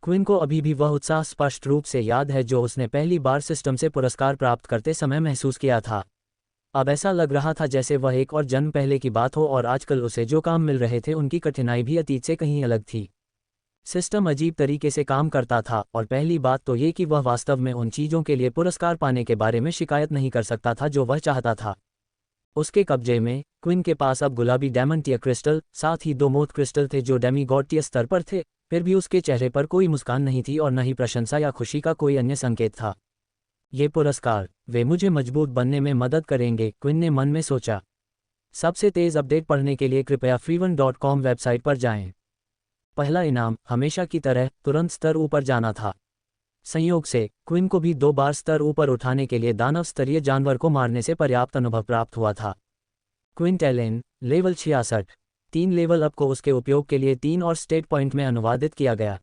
Quinn को अभी भी वह उत्साह स्पष्ट रूप से याद है जो उसने पहली बार सिस्टम से पुरस्कार प्राप्त करते समय महसूस किया था। अब ऐसा लग रहा था जैसे वह एक और जन्म पहले की बात हो और आजकल उसे जो काम मिल रहे थे उनकी कठिनाई भी अतीत से कहीं अलग थी। सिस्टम अजीब तरीके से काम करता था और पहली बात तो ये कि वह वास्तव में उन चीज़ों के लिए पुरस्कार पाने के बारे में शिकायत नहीं कर सकता था जो वह चाहता था। उसके कब्जे में क्विन के पास अब गुलाबी डायमंड क्रिस्टल, साथ ही 2 मोथ क्रिस्टल थे जो डेमीगॉड स्तर पर थे। फिर भी उसके चेहरे पर कोई मुस्कान नहीं थी और न ही प्रशंसा या खुशी का कोई अन्य संकेत था। ये पुरस्कार, वे मुझे मजबूत बनने में मदद करेंगे, क्विन ने मन में सोचा। सबसे तेज़ अपडेट पढ़ने के लिए कृपया freeone.com वेबसाइट पर जाएं। पहला इनाम, हमेशा की तरह, तुरंत स्तर ऊपर जाना था। संयोग से क्विन को भी 2 बार स्तर ऊपर उठाने के लिए दानव स्तरीय जानवर को मारने से पर्याप्त अनुभव प्राप्त हुआ था। क्विन टैलेंट, लेवल 66। 3 लेवल अप को उसके उपयोग के लिए 3 और स्टेट पॉइंट में अनुवादित किया गया।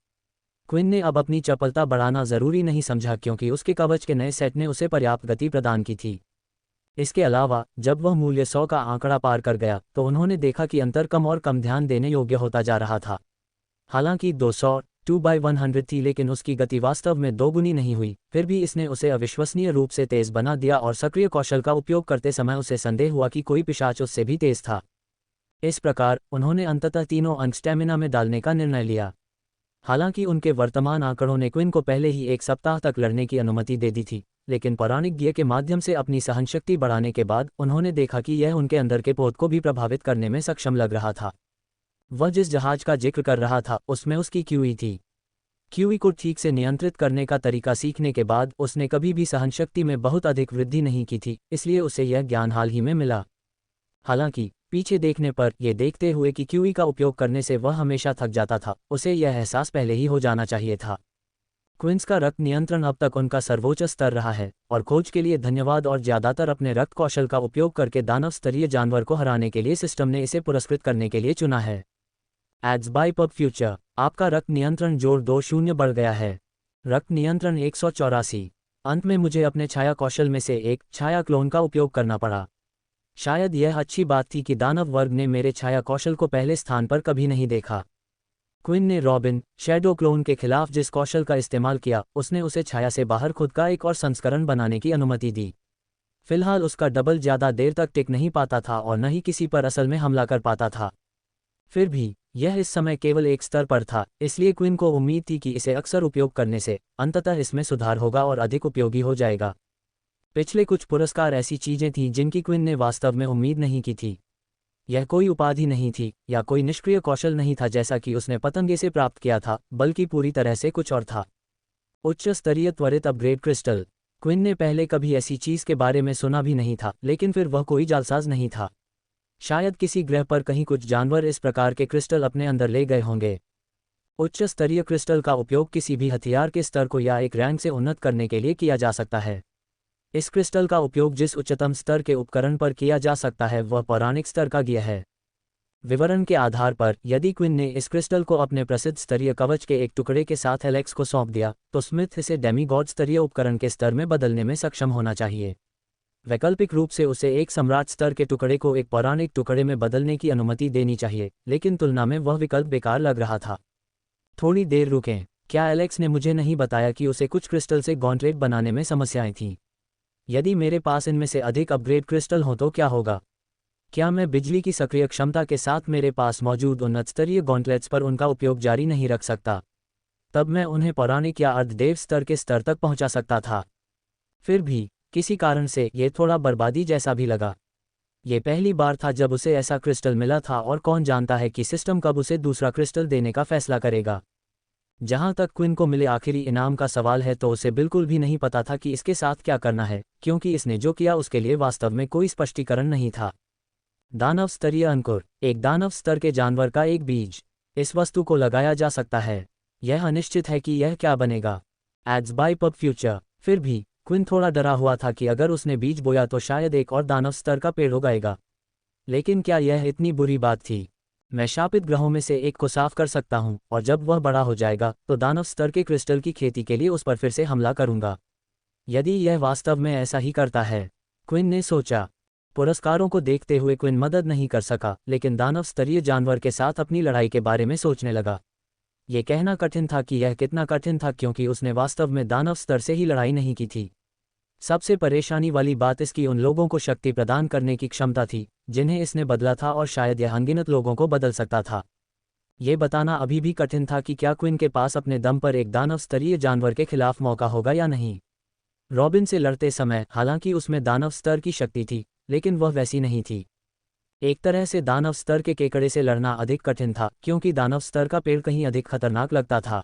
क्विन ने अब अपनी चपलता बढ़ाना जरूरी नहीं समझा क्योंकि उसके कवच के नए सेट ने उसे पर्याप्त गति प्रदान की थी। इसके अलावा जब वह मूल्य 100 का आंकड़ा पार कर गया तो उन्होंने देखा कि अंतर कम और कम ध्यान देने योग्य होता जा रहा था। हालांकि 200 2/100 थी लेकिन उसकी गति वास्तव में दोगुनी नहीं हुई। फिर भी इसने उसे अविश्वसनीय रूप से तेज बना दिया और सक्रिय कौशल का उपयोग करते समय उसे संदेह हुआ कि कोई पिशाच उससे भी तेज था। इस प्रकार उन्होंने अंततः तीनों अंक स्टैमिना में डालने का निर्णय लिया। हालांकि उनके वर्तमान आंकड़ों ने क्विन को पहले ही 1 सप्ताह तक लड़ने की अनुमति दे दी थी, लेकिन पौराणिक गियर के माध्यम से अपनी सहनशक्ति बढ़ाने के बाद उन्होंने देखा कि यह उनके अंदर के पोत को भी प्रभावित करने में सक्षम लग रहा था। वह जिस जहाज का जिक्र कर रहा था उसमें उसकी क्यूई थी। क्यूई को ठीक से नियंत्रित करने का तरीका सीखने के बाद उसने कभी भी सहनशक्ति में बहुत अधिक वृद्धि नहीं की थी, इसलिए उसे यह ज्ञान हाल ही में मिला। हालांकि पीछे देखने पर यह देखते हुए कि क्यूई का उपयोग करने से वह हमेशा थक जाता था, उसे यह एहसास पहले ही हो जाना चाहिए था। क्विंस का रक्त नियंत्रण अब तक उनका सर्वोच्च स्तर रहा है और खोज के लिए धन्यवाद और ज़्यादातर अपने रक्त कौशल का उपयोग करके दानव स्तरीय जानवर को हराने के लिए सिस्टम ने इसे पुरस्कृत करने के लिए चुना है। एड्स बाय पब फ्यूचर, आपका रक्त नियंत्रण जोड़ 2 बढ़ गया है। रक्त नियंत्रण 184। अंत में मुझे अपने छाया कौशल में से एक छाया क्लोन का उपयोग करना पड़ा। शायद यह अच्छी बात थी कि दानव वर्ग ने मेरे छाया कौशल को पहले स्थान पर कभी नहीं देखा। क्विन ने रॉबिन, शैडो क्लोन के खिलाफ जिस कौशल का इस्तेमाल किया उसने उसे छाया से बाहर खुद का एक और संस्करण बनाने की अनुमति दी। फिलहाल उसका डबल ज़्यादा देर तक टिक नहीं पाता था और न ही किसी पर असल में हमला कर पाता था। फिर भी यह इस समय केवल एक स्तर पर था, इसलिए क्विन को उम्मीद थी कि इसे अक्सर उपयोग करने से अंततः इसमें सुधार होगा और अधिक उपयोगी हो जाएगा। पिछले कुछ पुरस्कार ऐसी चीजें थीं जिनकी क्विन ने वास्तव में उम्मीद नहीं की थी। यह कोई उपाधि नहीं थी या कोई निष्क्रिय कौशल नहीं था जैसा कि उसने पतंगे से प्राप्त किया था, बल्कि पूरी तरह से कुछ और था। उच्च स्तरीय त्वरित अपग्रेड क्रिस्टल। क्विन ने पहले कभी ऐसी चीज के बारे में सुना भी नहीं था, लेकिन फिर वह कोई जालसाज नहीं था। शायद किसी ग्रह पर कहीं कुछ जानवर इस प्रकार के क्रिस्टल अपने अंदर ले गए होंगे। उच्च स्तरीय क्रिस्टल का उपयोग किसी भी हथियार के स्तर को या एक रैंक से उन्नत करने के लिए किया जा सकता है। इस क्रिस्टल का उपयोग जिस उच्चतम स्तर के उपकरण पर किया जा सकता है वह पौराणिक स्तर का गियर है। विवरण के आधार पर यदि क्विन ने इस क्रिस्टल को अपने प्रसिद्ध स्तरीय कवच के एक टुकड़े के साथ एलेक्स को सौंप दिया तो स्मिथ इसे डेमीगॉड स्तरीय उपकरण के स्तर में बदलने में सक्षम होना चाहिए। वैकल्पिक रूप से उसे एक सम्राट स्तर के टुकड़े को एक पौराणिक टुकड़े में बदलने की अनुमति देनी चाहिए, लेकिन तुलना में वह विकल्प बेकार लग रहा था। थोड़ी देर रुकें, क्या एलेक्स ने मुझे नहीं बताया कि उसे कुछ क्रिस्टल से गॉन्टलेट बनाने में समस्याएं थीं? यदि मेरे पास इनमें से अधिक अपग्रेड क्रिस्टल हों तो क्या होगा? क्या मैं बिजली की सक्रिय क्षमता के साथ मेरे पास मौजूद उन्नत स्तरीय गॉन्टलेट्स पर उनका उपयोग जारी नहीं रख सकता? तब मैं उन्हें पौराणिक या अर्धदेव स्तर के स्तर तक पहुंचा सकता था। फिर भी किसी कारण से ये थोड़ा बर्बादी जैसा भी लगा। ये पहली बार था जब उसे ऐसा क्रिस्टल मिला था और कौन जानता है कि सिस्टम कब उसे दूसरा क्रिस्टल देने का फैसला करेगा। जहां तक क्विन को मिले आखिरी इनाम का सवाल है तो उसे बिल्कुल भी नहीं पता था कि इसके साथ क्या करना है, क्योंकि इसने जो किया उसके लिए वास्तव में कोई स्पष्टीकरण नहीं था। दानव स्तरीय अंकुर, एक दानव स्तर के जानवर का एक बीज। इस वस्तु को लगाया जा सकता है। यह अनिश्चित है कि यह क्या बनेगा। Ads by PubFuture. फिर भी क्विन थोड़ा डरा हुआ था कि अगर उसने बीज बोया तो शायद एक और दानव स्तर का पेड़ उगाएगा। लेकिन क्या यह इतनी बुरी बात थी? मैं शापित ग्रहों में से एक को साफ कर सकता हूं और जब वह बड़ा हो जाएगा तो दानव स्तर के क्रिस्टल की खेती के लिए उस पर फिर से हमला करूंगा। यदि यह वास्तव में ऐसा ही करता है, क्विन ने सोचा। पुरस्कारों को देखते हुए क्विन मदद नहीं कर सका, लेकिन दानव स्तरीय जानवर के साथ अपनी लड़ाई के बारे में सोचने लगा। ये कहना कठिन था कि यह कितना कठिन था क्योंकि उसने वास्तव में दानव स्तर से ही लड़ाई नहीं की थी। सबसे परेशानी वाली बात इसकी उन लोगों को शक्ति प्रदान करने की क्षमता थी जिन्हें इसने बदला था, और शायद यह अनगिनत लोगों को बदल सकता था। ये बताना अभी भी कठिन था कि क्या क्विन के पास अपने दम पर एक दानव स्तरीय जानवर के खिलाफ मौका होगा या नहीं। रॉबिन से लड़ते समय हालांकि उसमें दानव स्तर की शक्ति थी, लेकिन वह वैसी नहीं थी। एक तरह से दानव स्तर के केकड़े से लड़ना अधिक कठिन था क्योंकि दानव स्तर का पेड़ कहीं अधिक खतरनाक लगता था।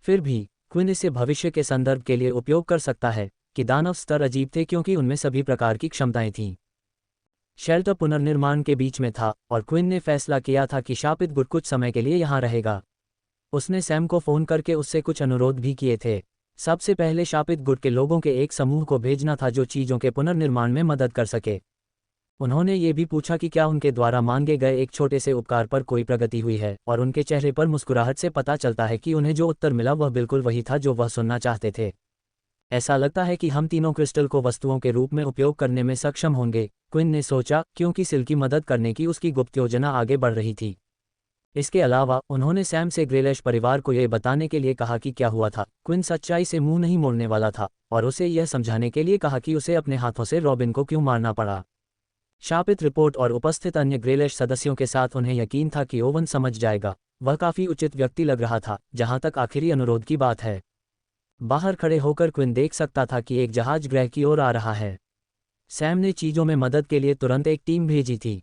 फिर भी क्विन इसे भविष्य के संदर्भ के लिए उपयोग कर सकता है कि दानव स्तर अजीब थे क्योंकि उनमें सभी प्रकार की क्षमताएं थीं। शेल्टर पुनर्निर्माण के बीच में था और क्विन ने फैसला किया था कि शापित गुट कुछ समय के लिए यहाँ रहेगा। उसने सैम को फ़ोन करके उससे कुछ अनुरोध भी किए थे। सबसे पहले शापित गुट के लोगों के एक समूह को भेजना था जो चीज़ों के पुनर्निर्माण में मदद कर सके। उन्होंने ये भी पूछा कि क्या उनके द्वारा मांगे गए एक छोटे से उपकार पर कोई प्रगति हुई है, और उनके चेहरे पर मुस्कुराहट से पता चलता है कि उन्हें जो उत्तर मिला वह बिल्कुल वही था जो वह सुनना चाहते थे। ऐसा लगता है कि हम तीनों क्रिस्टल को वस्तुओं के रूप में उपयोग करने में सक्षम होंगे, क्विन ने सोचा, क्योंकि सिल की मदद करने की उसकी गुप्त योजना आगे बढ़ रही थी। इसके अलावा उन्होंने सैम से ग्रेलिश परिवार को यह बताने के लिए कहा कि क्या हुआ था। क्विन सच्चाई से मुंह नहीं मोड़ने वाला था और उसे यह समझाने के लिए कहा कि उसे अपने हाथों से रॉबिन को क्यों मारना पड़ा। शापित रिपोर्ट और उपस्थित अन्य ग्रेलिश सदस्यों के साथ उन्हें यकीन था कि ओवन समझ जाएगा। वह काफ़ी उचित व्यक्ति लग रहा था जहां तक आखिरी अनुरोध की बात है। बाहर खड़े होकर क्विन देख सकता था कि एक जहाज ग्रह की ओर आ रहा है। सैम ने चीज़ों में मदद के लिए तुरंत एक टीम भेजी थी।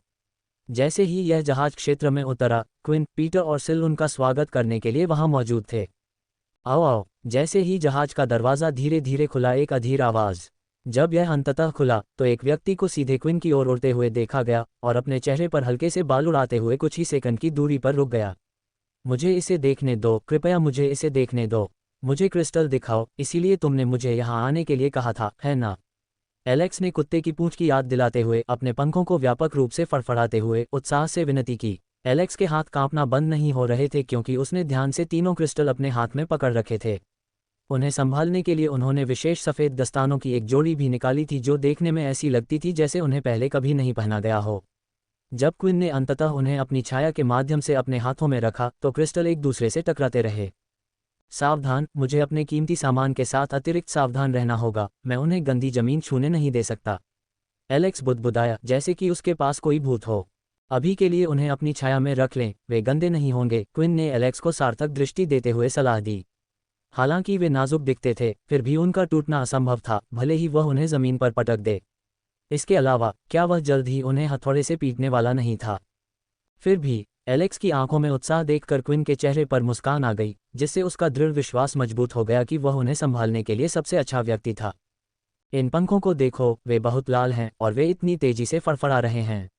जैसे ही यह जहाज क्षेत्र में उतरा, क्विन, पीटर और सिल उनका स्वागत करने के लिए वहां मौजूद थे। आओ आओ। जैसे ही जहाज का दरवाज़ा धीरे धीरे खुला, एक अधीर आवाज़। जब यह अंततः खुला तो एक व्यक्ति को सीधे क्विन की ओर उड़ते हुए देखा गया और अपने चेहरे पर हल्के से बाल उड़ाते हुए कुछ ही सेकंड की दूरी पर रुक गया। मुझे इसे देखने दो, कृपया मुझे इसे देखने दो। मुझे क्रिस्टल दिखाओ, इसीलिए तुमने मुझे यहाँ आने के लिए कहा था, है ना? एलेक्स ने कुत्ते की पूंछ की याद दिलाते हुए अपने पंखों को व्यापक रूप से फड़फड़ाते हुए उत्साह से विनती की। एलेक्स के हाथ कांपना बंद नहीं हो रहे थे क्योंकि उसने ध्यान से तीनों क्रिस्टल अपने हाथ में पकड़ रखे थे। उन्हें संभालने के लिए उन्होंने विशेष सफ़ेद दस्तानों की एक जोड़ी भी निकाली थी जो देखने में ऐसी लगती थी जैसे उन्हें पहले कभी नहीं पहना गया हो। जब क्विन ने अंततः उन्हें अपनी छाया के माध्यम से अपने हाथों में रखा तो क्रिस्टल एक दूसरे से टकराते रहे। सावधान, मुझे अपने कीमती सामान के साथ अतिरिक्त सावधान रहना होगा, मैं उन्हें गंदी जमीन छूने नहीं दे सकता। एलेक्स बुदबुदाया, जैसे कि उसके पास कोई भूत हो। अभी के लिए उन्हें अपनी छाया में रख लें, वे गंदे नहीं होंगे। क्विन ने एलेक्स को सार्थक दृष्टि देते हुए सलाह दी। हालांकि वे नाजुक दिखते थे, फिर भी उनका टूटना असंभव था, भले ही वह उन्हें जमीन पर पटक दे। इसके अलावा क्या वह जल्द ही उन्हें हथौड़े से पीटने वाला नहीं था? फिर भी एलेक्स की आंखों में उत्साह देखकर क्विन के चेहरे पर मुस्कान आ गई, जिससे उसका दृढ़ विश्वास मजबूत हो गया कि वह उन्हें संभालने के लिए सबसे अच्छा व्यक्ति था। इन पंखों को देखो, वे बहुत लाल हैं और वे इतनी तेजी से फड़फड़ा रहे हैं।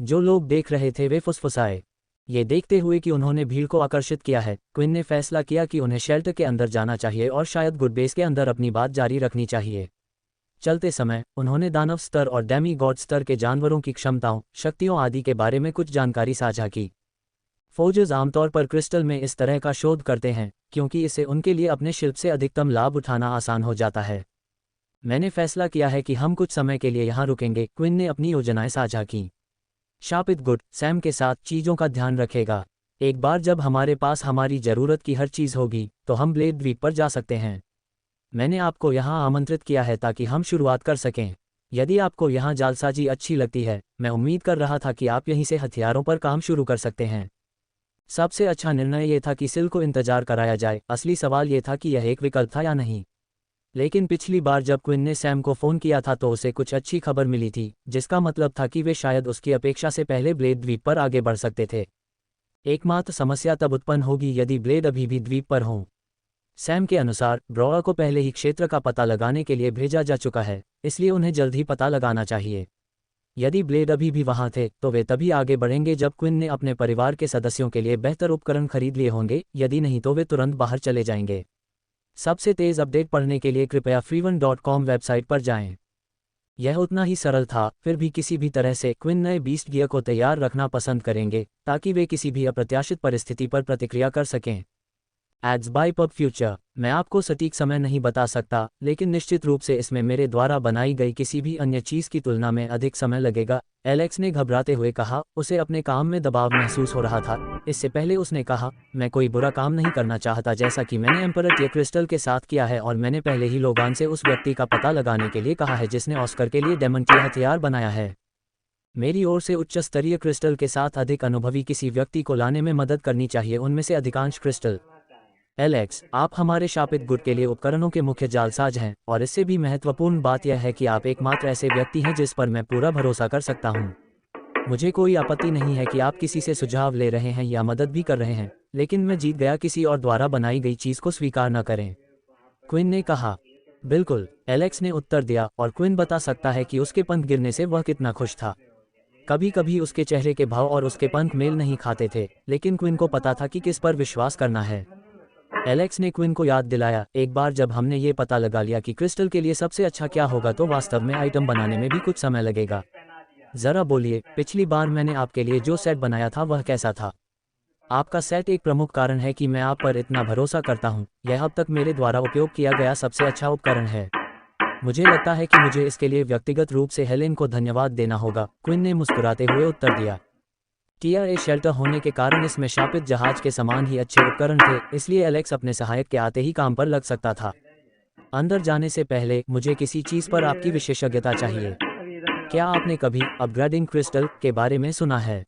जो लोग देख रहे थे वे फुसफुसाए। ये देखते हुए कि उन्होंने भीड़ को आकर्षित किया है, क्विन ने फैसला किया कि उन्हें शेल्टर के अंदर जाना चाहिए और शायद गुड बेस के अंदर अपनी बात जारी रखनी चाहिए। चलते समय उन्होंने दानव स्तर और डेमी गॉड स्तर के जानवरों की क्षमताओं, शक्तियों आदि के बारे में कुछ जानकारी साझा की। फौजर्स आमतौर पर क्रिस्टल में इस तरह का शोध करते हैं क्योंकि इससे उनके लिए अपने शिल्प से अधिकतम लाभ उठाना आसान हो जाता है। मैंने फैसला किया है कि हम कुछ समय के लिए यहाँ रुकेंगे, क्विन ने अपनी योजनाएं साझा की। शापित गुट सैम के साथ चीज़ों का ध्यान रखेगा। एक बार जब हमारे पास हमारी ज़रूरत की हर चीज़ होगी तो हम ब्लेड द्वीप पर जा सकते हैं। मैंने आपको यहाँ आमंत्रित किया है ताकि हम शुरुआत कर सकें। यदि आपको यहाँ जालसाजी अच्छी लगती है, मैं उम्मीद कर रहा था कि आप यहीं से हथियारों पर काम शुरू कर सकते हैं। सबसे अच्छा निर्णय ये था कि सिल को इंतजार कराया जाए। असली सवाल ये था कि यह एक विकल्प था या नहीं। लेकिन पिछली बार जब क्विन ने सैम को फ़ोन किया था तो उसे कुछ अच्छी खबर मिली थी, जिसका मतलब था कि वे शायद उसकी अपेक्षा से पहले ब्लेड द्वीप पर आगे बढ़ सकते थे। एकमात्र समस्या तब उत्पन्न होगी यदि ब्लेड अभी भी द्वीप पर हों। सैम के अनुसार ब्रोआ को पहले ही क्षेत्र का पता लगाने के लिए भेजा जा चुका है, इसलिए उन्हें जल्द ही पता लगाना चाहिए। यदि ब्लेड अभी भी वहां थे तो वे तभी आगे बढ़ेंगे जब क्विन ने अपने परिवार के सदस्यों के लिए बेहतर उपकरण खरीद लिए होंगे, यदि नहीं तो वे तुरंत बाहर चले जाएंगे। सबसे तेज़ अपडेट पढ़ने के लिए कृपया freeone.com वेबसाइट पर जाएं। यह उतना ही सरल था, फिर भी किसी भी तरह से क्विन नए बीस्ट गियर को तैयार रखना पसंद करेंगे ताकि वे किसी भी अप्रत्याशित परिस्थिति पर प्रतिक्रिया कर सकें। Ads by PubFuture. मैं आपको सटीक समय नहीं बता सकता, लेकिन निश्चित रूप से इसमें मेरे द्वारा बनाई गई किसी भी अन्य चीज़ की तुलना में अधिक समय लगेगा, एलेक्स ने घबराते हुए कहा। उसे अपने काम में दबाव महसूस हो रहा था। इससे पहले उसने कहा, मैं कोई बुरा काम नहीं करना चाहता जैसा कि मैंने एम्परर टिया क्रिस्टल के साथ किया है, और मैंने पहले ही लोगान से उस व्यक्ति का पता लगाने के लिए कहा है जिसने ऑस्कर के लिए डेमन टिया हथियार बनाया है। मेरी ओर से उच्च स्तरीय क्रिस्टल के साथ अधिक अनुभवी किसी व्यक्ति को लाने में मदद करनी चाहिए, उनमें से अधिकांश क्रिस्टल। एलेक्स, आप हमारे शापित गुट के लिए उपकरणों के मुख्य जालसाज हैं, और इससे भी महत्वपूर्ण बात यह है कि आप एकमात्र ऐसे व्यक्ति हैं जिस पर मैं पूरा भरोसा कर सकता हूं। मुझे कोई आपत्ति नहीं है कि आप किसी से सुझाव ले रहे हैं या मदद भी कर रहे हैं, लेकिन मैं जीत गया किसी और द्वारा बनाई गई चीज़ को स्वीकार न करें, क्विन ने कहा। बिल्कुल, एलेक्स ने उत्तर दिया, और क्विन बता सकता है कि उसके पंख गिरने से वह कितना खुश था। कभी कभी उसके चेहरे के भाव और उसके पंख मेल नहीं खाते थे, लेकिन क्विन को पता था कि किस पर विश्वास करना है। एलेक्स ने क्विन को याद दिलाया, एक बार जब हमने ये पता लगा लिया कि क्रिस्टल के लिए सबसे अच्छा क्या होगा तो वास्तव में आइटम बनाने में भी कुछ समय लगेगा। जरा बोलिए, पिछली बार मैंने आपके लिए जो सेट बनाया था वह कैसा था? आपका सेट एक प्रमुख कारण है कि मैं आप पर इतना भरोसा करता हूँ। यह अब तक मेरे द्वारा उपयोग किया गया सबसे अच्छा उपकरण है। मुझे लगता है कि मुझे इसके लिए व्यक्तिगत रूप से हेलेन को धन्यवाद देना होगा, क्विन ने मुस्कुराते हुए उत्तर दिया। टीआरए शेल्टर होने के कारण इसमें शापित जहाज के समान ही अच्छे उपकरण थे, इसलिए एलेक्स अपने सहायक के आते ही काम पर लग सकता था। अंदर जाने से पहले मुझे किसी चीज़ पर आपकी विशेषज्ञता चाहिए। क्या आपने कभी अपग्रेडिंग क्रिस्टल के बारे में सुना है?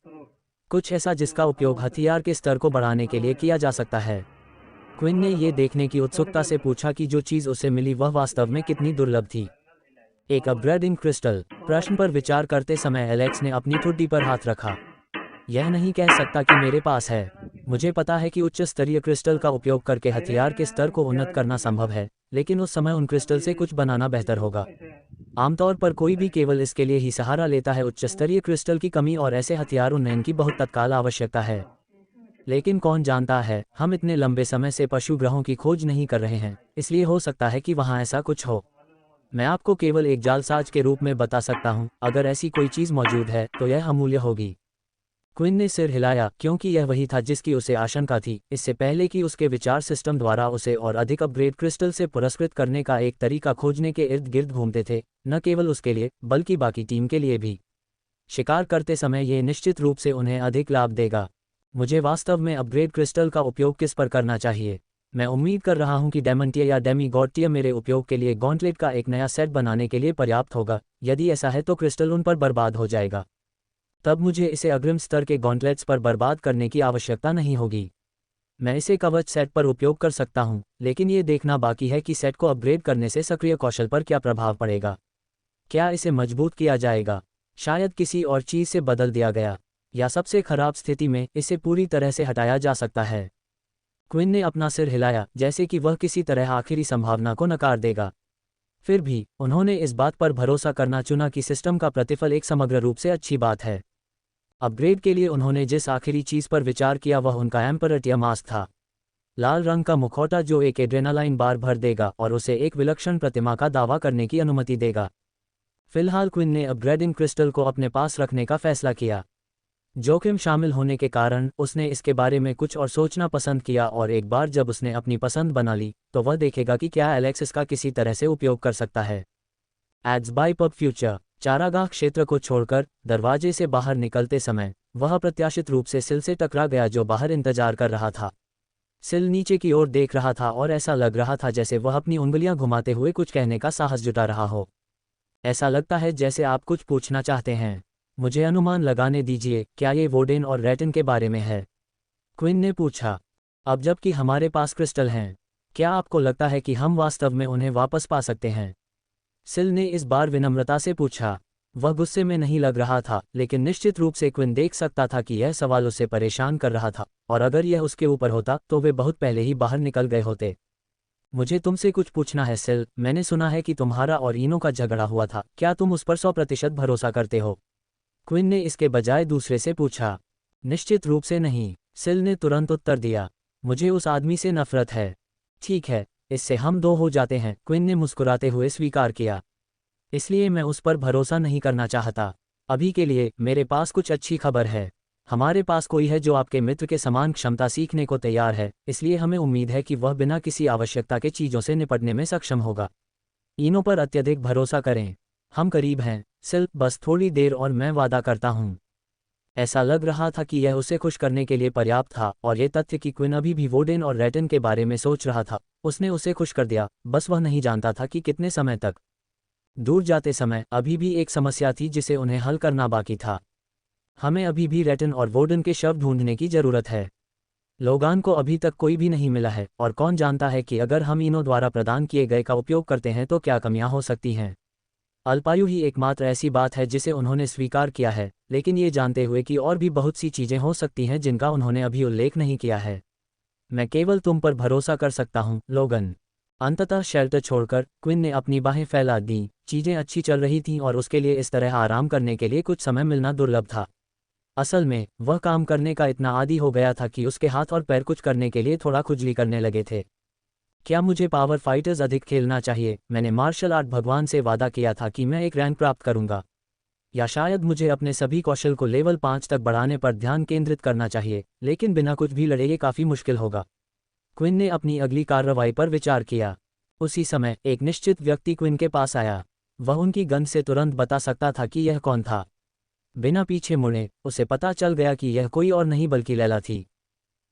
कुछ ऐसा जिसका उपयोग हथियार के स्तर को बढ़ाने के लिए किया जा सकता है। क्विन ने ये देखने की उत्सुकता से पूछा कि जो चीज़ उसे मिली वह वास्तव में कितनी दुर्लभ थी। एक अपग्रेडिंग क्रिस्टल। प्रश्न पर विचार करते समय एलेक्स ने अपनी ठुड्डी पर हाथ रखा। यह नहीं कह सकता कि मेरे पास है। मुझे पता है कि उच्च स्तरीय क्रिस्टल का उपयोग करके हथियार के स्तर को उन्नत करना संभव है, लेकिन उस समय उन क्रिस्टल से कुछ बनाना बेहतर होगा। आमतौर पर कोई भी केवल इसके लिए ही सहारा लेता है उच्च स्तरीय क्रिस्टल की कमी और ऐसे हथियार उन्नयन की बहुत तत्काल आवश्यकता है। लेकिन कौन जानता है, हम इतने लंबे समय से पशु ग्रहों की खोज नहीं कर रहे हैं, इसलिए हो सकता है कि वहाँ ऐसा कुछ हो। मैं आपको केवल एक जालसाज के रूप में बता सकता हूँ, अगर ऐसी कोई चीज़ मौजूद है तो यह अमूल्य होगी। क्विन ने सिर हिलाया, क्योंकि यह वही था जिसकी उसे आशंका थी। इससे पहले कि उसके विचार सिस्टम द्वारा उसे और अधिक अपग्रेड क्रिस्टल से पुरस्कृत करने का एक तरीका खोजने के इर्द गिर्द घूमते थे, न केवल उसके लिए बल्कि बाकी टीम के लिए भी। शिकार करते समय ये निश्चित रूप से उन्हें अधिक लाभ देगा। मुझे वास्तव में अपग्रेड क्रिस्टल का उपयोग किस पर करना चाहिए? मैं उम्मीद कर रहा हूं कि डेमंटिया या डेमीगॉड मेरे उपयोग के लिए गॉन्टलेट का एक नया सेट बनाने के लिए पर्याप्त होगा। यदि ऐसा है तो क्रिस्टल उन पर बर्बाद हो जाएगा। तब मुझे इसे अग्रिम स्तर के गॉन्टलेट्स पर बर्बाद करने की आवश्यकता नहीं होगी। मैं इसे कवच सेट पर उपयोग कर सकता हूं, लेकिन ये देखना बाकी है कि सेट को अपग्रेड करने से सक्रिय कौशल पर क्या प्रभाव पड़ेगा। क्या इसे मजबूत किया जाएगा? शायद किसी और चीज़ से बदल दिया गया, या सबसे खराब स्थिति में इसे पूरी तरह से हटाया जा सकता है। क्विन ने अपना सिर हिलाया, जैसे कि वह किसी तरह आखिरी संभावना को नकार देगा। फिर भी उन्होंने इस बात पर भरोसा करना चुना कि सिस्टम का प्रतिफल एक समग्र रूप से अच्छी बात है। अपग्रेड के लिए उन्होंने जिस आखिरी चीज़ पर विचार किया वह उनका एम्परर टिया मास्क था। लाल रंग का मुखौटा जो एक एड्रेनालाइन बार भर देगा और उसे एक विलक्षण प्रतिमा का दावा करने की अनुमति देगा। फिलहाल क्विन ने अपग्रेडिंग क्रिस्टल को अपने पास रखने का फैसला किया। जोखिम शामिल होने के कारण उसने इसके बारे में कुछ और सोचना पसंद किया, और एक बार जब उसने अपनी पसंद बना ली तो वह देखेगा कि क्या एलेक्स इसका किसी तरह से उपयोग कर सकता है। Ads by PubFuture. चारागाह क्षेत्र को छोड़कर दरवाजे से बाहर निकलते समय वह अप्रत्याशित रूप से सिल से टकरा गया जो बाहर इंतजार कर रहा था। सिल नीचे की ओर देख रहा था और ऐसा लग रहा था जैसे वह अपनी उंगलियां घुमाते हुए कुछ कहने का साहस जुटा रहा हो। ऐसा लगता है जैसे आप कुछ पूछना चाहते हैं। मुझे अनुमान लगाने दीजिए, क्या ये वोडेन और रैटन के बारे में है? क्विन ने पूछा। अब जबकि हमारे पास क्रिस्टल हैं, क्या आपको लगता है कि हम वास्तव में उन्हें वापस पा सकते हैं? सिल ने इस बार विनम्रता से पूछा। वह गुस्से में नहीं लग रहा था, लेकिन निश्चित रूप से क्विन देख सकता था कि यह सवाल उसे परेशान कर रहा था, और अगर यह उसके ऊपर होता तो वे बहुत पहले ही बाहर निकल गए होते। मुझे तुमसे कुछ पूछना है सिल। मैंने सुना है कि तुम्हारा और इनो का झगड़ा हुआ था, क्या तुम उस पर 100% भरोसा करते हो? क्विन ने इसके बजाय दूसरे से पूछा। निश्चित रूप से नहीं, सिल ने तुरंत उत्तर दिया। मुझे उस आदमी से नफरत है। ठीक है, इससे हम दो हो जाते हैं, क्विन ने मुस्कुराते हुए स्वीकार किया। इसलिए मैं उस पर भरोसा नहीं करना चाहता। अभी के लिए मेरे पास कुछ अच्छी खबर है। हमारे पास कोई है जो आपके मित्र के समान क्षमता सीखने को तैयार है, इसलिए हमें उम्मीद है कि वह बिना किसी आवश्यकता के चीज़ों से निपटने में सक्षम होगा। इनों पर अत्यधिक भरोसा करें। हम करीब हैं, सिर्फ बस थोड़ी देर और मैं वादा करता हूँ। ऐसा लग रहा था कि यह उसे खुश करने के लिए पर्याप्त था, और ये तथ्य कि क्विन अभी भी वोडेन और रेटन के बारे में सोच रहा था, उसने उसे खुश कर दिया। बस वह नहीं जानता था कि कितने समय तक। दूर जाते समय अभी भी एक समस्या थी जिसे उन्हें हल करना बाकी था। हमें अभी भी रेटन और वोडेन के शव ढूंढने की जरूरत है। लोगान को अभी तक कोई भी नहीं मिला है, और कौन जानता है कि अगर हम इनों द्वारा प्रदान किए गए का उपयोग करते हैं तो क्या कमियां हो सकती हैं। अल्पायु ही एकमात्र ऐसी बात है जिसे उन्होंने स्वीकार किया है, लेकिन ये जानते हुए कि और भी बहुत सी चीज़ें हो सकती हैं जिनका उन्होंने अभी उल्लेख नहीं किया है। मैं केवल तुम पर भरोसा कर सकता हूँ, लोगन। अंततः शेल्टर छोड़कर क्विन ने अपनी बाहें फैला दीं। चीज़ें अच्छी चल रही थीं और उसके लिए इस तरह आराम करने के लिए कुछ समय मिलना दुर्लभ था। असल में वह काम करने का इतना आदी हो गया था कि उसके हाथ और पैर कुछ करने के लिए थोड़ा खुजली करने लगे थे। क्या मुझे पावर फाइटर्स अधिक खेलना चाहिए? मैंने मार्शल आर्ट भगवान से वादा किया था कि मैं एक रैंक प्राप्त करूंगा। या शायद मुझे अपने सभी कौशल को लेवल 5 तक बढ़ाने पर ध्यान केंद्रित करना चाहिए, लेकिन बिना कुछ भी लड़े ये काफ़ी मुश्किल होगा। क्विन ने अपनी अगली कार्रवाई पर विचार किया। उसी समय एक निश्चित व्यक्ति क्विन के पास आया। वह उनकी गंध से तुरंत बता सकता था कि यह कौन था। बिना पीछे मुड़े उसे पता चल गया कि यह कोई और नहीं बल्कि लैला थी।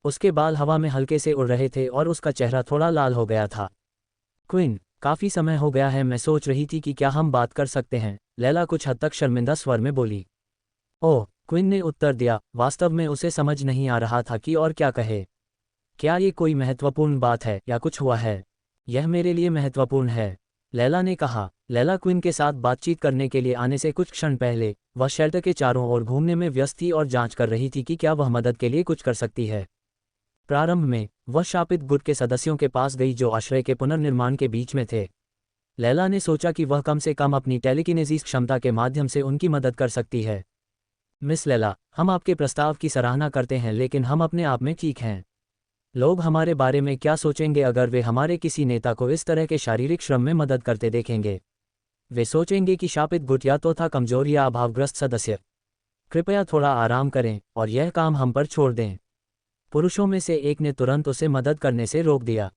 उसके बाल हवा में हल्के से उड़ रहे थे और उसका चेहरा थोड़ा लाल हो गया था। क्विन, काफ़ी समय हो गया है, मैं सोच रही थी कि क्या हम बात कर सकते हैं, लैला कुछ हद तक शर्मिंदा स्वर में बोली। ओह, क्विन ने उत्तर दिया। वास्तव में उसे समझ नहीं आ रहा था कि और क्या कहे। क्या ये कोई महत्वपूर्ण बात है या कुछ हुआ है? यह मेरे लिए महत्वपूर्ण है, लैला ने कहा। लैला क्विन के साथ बातचीत करने के लिए आने से कुछ क्षण पहले वह शेल्टर के चारों ओर घूमने में व्यस्त थी और जांच कर रही थी कि क्या वह मदद के लिए कुछ कर सकती है। प्रारंभ में वह शापित गुट के सदस्यों के पास गई जो आश्रय के पुनर्निर्माण के बीच में थे। लैला ने सोचा कि वह कम से कम अपनी टेलीकिनेसिस क्षमता के माध्यम से उनकी मदद कर सकती है। मिस लैला, हम आपके प्रस्ताव की सराहना करते हैं, लेकिन हम अपने आप में ठीक हैं। लोग हमारे बारे में क्या सोचेंगे अगर वे हमारे किसी नेता को इस तरह के शारीरिक श्रम में मदद करते देखेंगे? वे सोचेंगे कि शापित गुट या तो था कमजोर या अभावग्रस्त सदस्य। कृपया थोड़ा आराम करें और यह काम हम पर छोड़ दें। पुरुषों में से एक ने तुरंत उसे मदद करने से रोक दिया।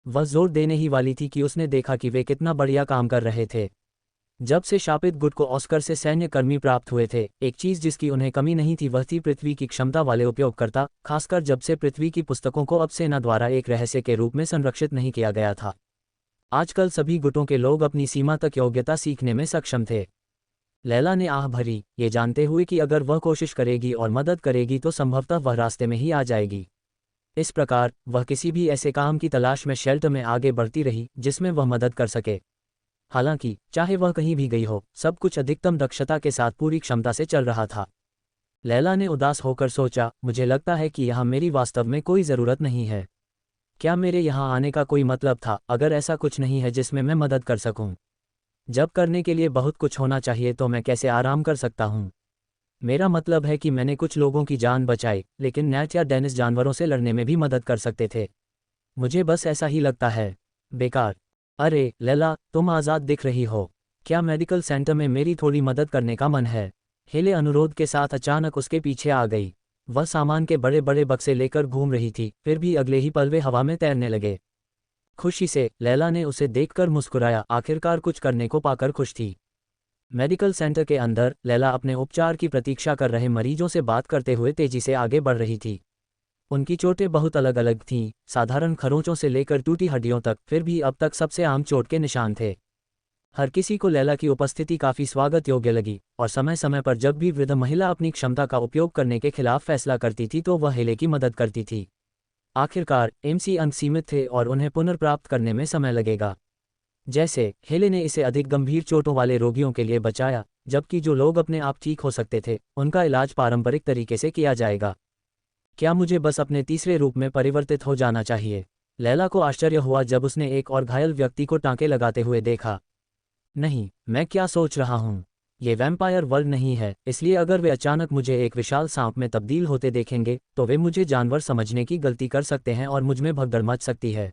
वह जोर देने ही वाली थी कि उसने देखा कि वे कितना बढ़िया काम कर रहे थे। जब से शापित गुट को ऑस्कर से सैन्य कर्मी प्राप्त हुए थे, एक चीज़ जिसकी उन्हें कमी नहीं थी वह थी पृथ्वी की क्षमता वाले उपयोगकर्ता, खासकर जब से पृथ्वी की पुस्तकों को अब सेना द्वारा एक रहस्य के रूप में संरक्षित नहीं किया गया था। आजकल सभी गुटों के लोग अपनी सीमा तक योग्यता सीखने में सक्षम थे। लैला ने आह भरी, ये जानते हुए कि अगर वह कोशिश करेगी और मदद करेगी तो संभवतः वह रास्ते में ही आ जाएगी। इस प्रकार वह किसी भी ऐसे काम की तलाश में शेल्टर में आगे बढ़ती रही जिसमें वह मदद कर सके। हालांकि चाहे वह कहीं भी गई हो, सब कुछ अधिकतम दक्षता के साथ पूरी क्षमता से चल रहा था। लैला ने उदास होकर सोचा, मुझे लगता है कि यहाँ मेरी वास्तव में कोई ज़रूरत नहीं है। क्या मेरे यहाँ आने का कोई मतलब था अगर ऐसा कुछ नहीं है जिसमें मैं मदद कर सकूं? जब करने के लिए बहुत कुछ होना चाहिए तो मैं कैसे आराम कर सकता हूँ? मेरा मतलब है कि मैंने कुछ लोगों की जान बचाई, लेकिन नैट या डेनिस जानवरों से लड़ने में भी मदद कर सकते थे। मुझे बस ऐसा ही लगता है। बेकार। अरे लैला, तुम आज़ाद दिख रही हो। क्या मेडिकल सेंटर में मेरी थोड़ी मदद करने का मन है? हेले अनुरोध के साथ अचानक उसके पीछे आ गई। वह सामान के बड़े बड़े बक्से लेकर घूम रही थी, फिर भी अगले ही पल वे हवा में तैरने लगे। खुशी से लैला ने उसे देखकर मुस्कुराया, आखिरकार कुछ करने को पाकर खुश थी। मेडिकल सेंटर के अंदर लैला अपने उपचार की प्रतीक्षा कर रहे मरीजों से बात करते हुए तेजी से आगे बढ़ रही थी। उनकी चोटें बहुत अलग अलग थीं, साधारण खरोंचों से लेकर टूटी हड्डियों तक, फिर भी अब तक सबसे आम चोट के निशान थे। हर किसी को लैला की उपस्थिति काफ़ी स्वागत योग्य लगी, और समय समय पर जब भी वृद्ध महिला अपनी क्षमता का उपयोग करने के खिलाफ फैसला करती थी तो वह हेले की मदद करती थी। आखिरकार एमसी अंक सीमित थे और उन्हें पुनर्प्राप्त करने में समय लगेगा। जैसे हेले ने इसे अधिक गंभीर चोटों वाले रोगियों के लिए बचाया, जबकि जो लोग अपने आप ठीक हो सकते थे उनका इलाज पारंपरिक तरीके से किया जाएगा। क्या मुझे बस अपने तीसरे रूप में परिवर्तित हो जाना चाहिए? लैला को आश्चर्य हुआ जब उसने एक और घायल व्यक्ति को टांके लगाते हुए देखा। नहीं, मैं क्या सोच रहा हूँ? ये वैम्पायर वर्ल्ड नहीं है, इसलिए अगर वे अचानक मुझे एक विशाल सांप में तब्दील होते देखेंगे तो वे मुझे जानवर समझने की गलती कर सकते हैं और मुझमें भगदड़ मच सकती है।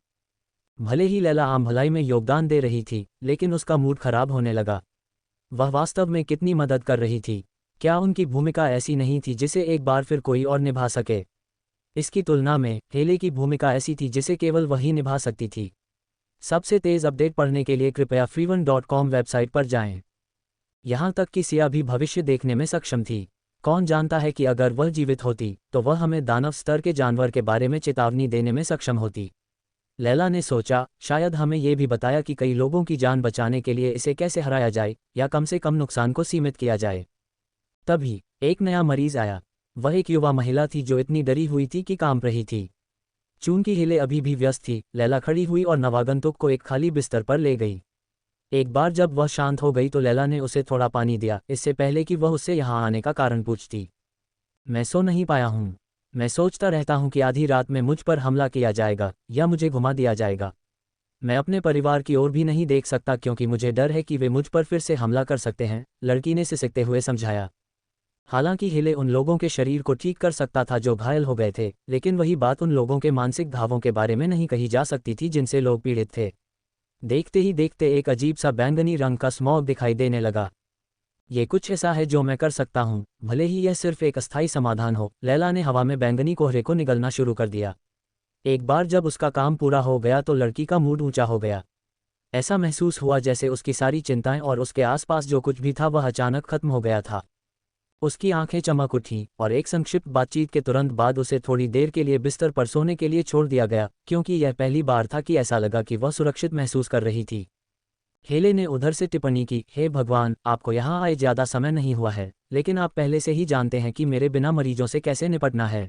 भले ही लैला आम भलाई में योगदान दे रही थी, लेकिन उसका मूड खराब होने लगा। वह वास्तव में कितनी मदद कर रही थी? क्या उनकी भूमिका ऐसी नहीं थी जिसे एक बार फिर कोई और निभा सके? इसकी तुलना में हेले की भूमिका ऐसी थी जिसे केवल वही निभा सकती थी। सबसे तेज़ अपडेट पढ़ने के लिए कृपया freeone.com वेबसाइट पर जाएं। यहाँ तक कि सिया भी भविष्य देखने में सक्षम थी। कौन जानता है कि अगर वह जीवित होती तो वह हमें दानव स्तर के जानवर के बारे में चेतावनी देने में सक्षम होती। लैला ने सोचा, शायद हमें ये भी बताया कि कई लोगों की जान बचाने के लिए इसे कैसे हराया जाए या कम से कम नुकसान को सीमित किया जाए। तभी एक नया मरीज आया। वह एक युवा महिला थी जो इतनी डरी हुई थी कि कांप रही थी। चूंकि हिले अभी भी व्यस्त थी, लैला खड़ी हुई और नवागंतुक को एक खाली बिस्तर पर ले गई। एक बार जब वह शांत हो गई तो लैला ने उसे थोड़ा पानी दिया, इससे पहले कि वह उससे यहाँ आने का कारण पूछती। मैं सो नहीं पाया हूँ। मैं सोचता रहता हूँ कि आधी रात में मुझ पर हमला किया जाएगा या मुझे घुमा दिया जाएगा। मैं अपने परिवार की ओर भी नहीं देख सकता क्योंकि मुझे डर है कि वे मुझ पर फिर से हमला कर सकते हैं, लड़की ने सिसकते हुए समझाया। हालांकि हिले उन लोगों के शरीर को ठीक कर सकता था जो घायल हो गए थे, लेकिन वही बात उन लोगों के मानसिक घावों के बारे में नहीं कही जा सकती थी जिनसे लोग पीड़ित थे। देखते ही देखते एक अजीब सा बैंगनी रंग का स्मॉग दिखाई देने लगा। ये कुछ ऐसा है जो मैं कर सकता हूँ, भले ही यह सिर्फ एक अस्थायी समाधान हो। लैला ने हवा में बैंगनी कोहरे को निगलना शुरू कर दिया। एक बार जब उसका काम पूरा हो गया तो लड़की का मूड ऊंचा हो गया। ऐसा महसूस हुआ जैसे उसकी सारी चिंताएं और उसके आसपास जो कुछ भी था वह अचानक खत्म हो गया था। उसकी आंखें चमक उठीं और एक संक्षिप्त बातचीत के तुरंत बाद उसे थोड़ी देर के लिए बिस्तर पर सोने के लिए छोड़ दिया गया, क्योंकि यह पहली बार था कि ऐसा लगा कि वह सुरक्षित महसूस कर रही थी। हेले ने उधर से टिप्पणी की, हे भगवान, आपको यहाँ आए ज़्यादा समय नहीं हुआ है, लेकिन आप पहले से ही जानते हैं कि मेरे बिना मरीजों से कैसे निपटना है।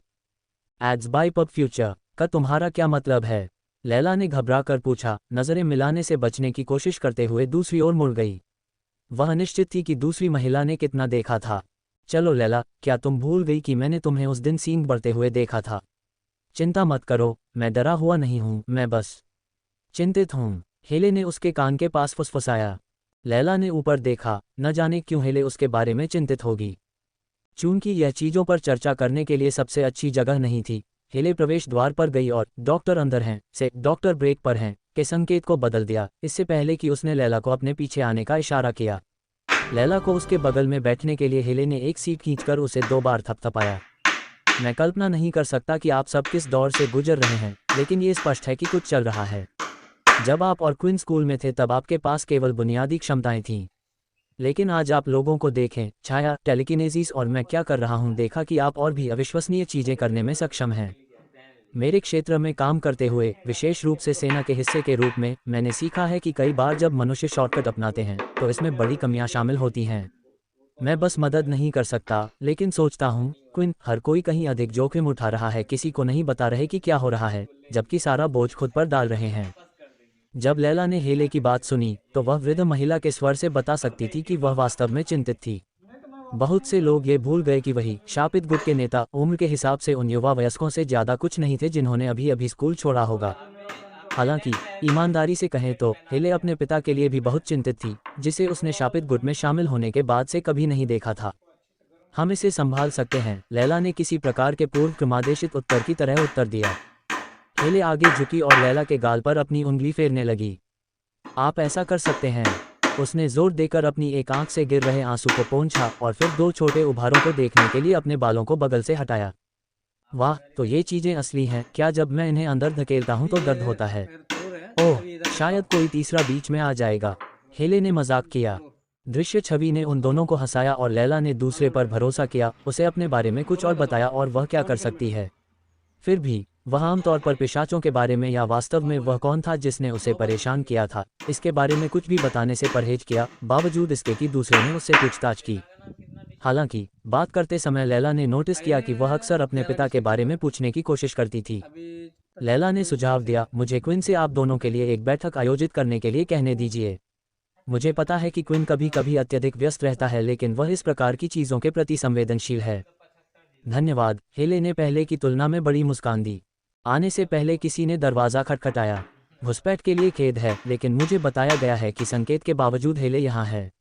एड्स बाय पब फ्यूचर का तुम्हारा क्या मतलब है? लैला ने घबरा कर पूछा, नज़रें मिलाने से बचने की कोशिश करते हुए दूसरी ओर मुड़ गई। वह निश्चित थी कि दूसरी महिला ने कितना देखा था। चलो लैला, क्या तुम भूल गई कि मैंने तुम्हें उस दिन सींग बढ़ते हुए देखा था? चिंता मत करो, मैं डरा हुआ नहीं हूँ, मैं बस चिंतित हूँ। हेले ने उसके कान के पास फुसफुसाया। लैला ने ऊपर देखा, न जाने क्यों हेले उसके बारे में चिंतित होगी। चूंकि यह चीज़ों पर चर्चा करने के लिए सबसे अच्छी जगह नहीं थी, हेले प्रवेश द्वार पर गई और डॉक्टर अंदर हैं से डॉक्टर ब्रेक पर हैं के संकेत को बदल दिया, इससे पहले कि उसने लैला को अपने पीछे आने का इशारा किया। लैला को उसके बगल में बैठने के लिए हेले ने एक सीट खींचकर उसे 2 बार थपथपाया। मैं कल्पना नहीं कर सकता कि आप सब किस दौर से गुजर रहे हैं, लेकिन ये स्पष्ट है कि कुछ चल रहा है। जब आप और क्वीन स्कूल में थे तब आपके पास केवल बुनियादी क्षमताएं थीं, लेकिन आज आप लोगों को देखें, छाया, टेलीकिनेसिस और मैं क्या कर रहा हूं, देखा कि आप और भी अविश्वसनीय चीजें करने में सक्षम हैं। मेरे क्षेत्र में काम करते हुए, विशेष रूप से सेना के हिस्से के रूप में, मैंने सीखा है कि कई बार जब मनुष्य शॉर्टकट अपनाते हैं तो इसमें बड़ी कमियां शामिल होती हैं। मैं बस मदद नहीं कर सकता, लेकिन सोचता हूँ, क्विन, हर कोई कहीं अधिक जोखिम उठा रहा है, किसी को नहीं बता रहे कि क्या हो रहा है, जबकि सारा बोझ खुद पर डाल रहे हैं। जब लैला ने हेले की बात सुनी तो वह वृद्ध महिला के स्वर से बता सकती थी कि वह वास्तव में चिंतित थी। बहुत से लोग ये भूल गए कि वही शापित गुट के नेता उम्र के हिसाब से उन युवा वयस्कों से ज़्यादा कुछ नहीं थे जिन्होंने अभी अभी स्कूल छोड़ा होगा। हालांकि ईमानदारी से कहें तो हेले अपने पिता के लिए भी बहुत चिंतित थी, जिसे उसने शापित गुट में शामिल होने के बाद से कभी नहीं देखा था। हम इसे संभाल सकते हैं, लैला ने किसी प्रकार के पूर्व क्रमादेशित उत्तर की तरह उत्तर दिया। हेले आगे झुकी और लैला के गाल पर अपनी उंगली फेरने लगी। आप ऐसा कर सकते हैं। उसने जोर देकर अपनी एक आंख से गिर रहे आंसू को पोंछा और फिर 2 छोटे उभारों को देखने के लिए अपने बालों को बगल से हटाया। वाह, तो ये चीजें असली हैं क्या? जब मैं इन्हें अंदर धकेलता हूँ तो दर्द होता है। ओह, शायद कोई तीसरा बीच में आ जाएगा, हेले ने मजाक किया। दृश्य छवि ने उन दोनों को हंसाया और लैला ने दूसरे पर भरोसा किया, उसे अपने बारे में कुछ और बताया और वह क्या कर सकती है। फिर भी वह आमतौर पर पिशाचों के बारे में या वास्तव में वह कौन था जिसने उसे परेशान किया था, इसके बारे में कुछ भी बताने से परहेज किया, बावजूद इसके कि दूसरे ने उससे पूछताछ की। हालांकि बात करते समय लैला ने नोटिस किया कि वह अक्सर अपने पिता के बारे में पूछने की कोशिश करती थी। लैला ने सुझाव दिया, मुझे क्विन से आप दोनों के लिए एक बैठक आयोजित करने के लिए कहने दीजिए। मुझे पता है कि क्विन कभी कभी अत्यधिक व्यस्त रहता है, लेकिन वह इस प्रकार की चीज़ों के प्रति संवेदनशील है। धन्यवाद, हेले ने पहले की तुलना में बड़ी मुस्कान दी। आने से पहले किसी ने दरवाज़ा खटखटाया। घुसपैठ के लिए खेद है, लेकिन मुझे बताया गया है कि संकेत के बावजूद हेले यहाँ है।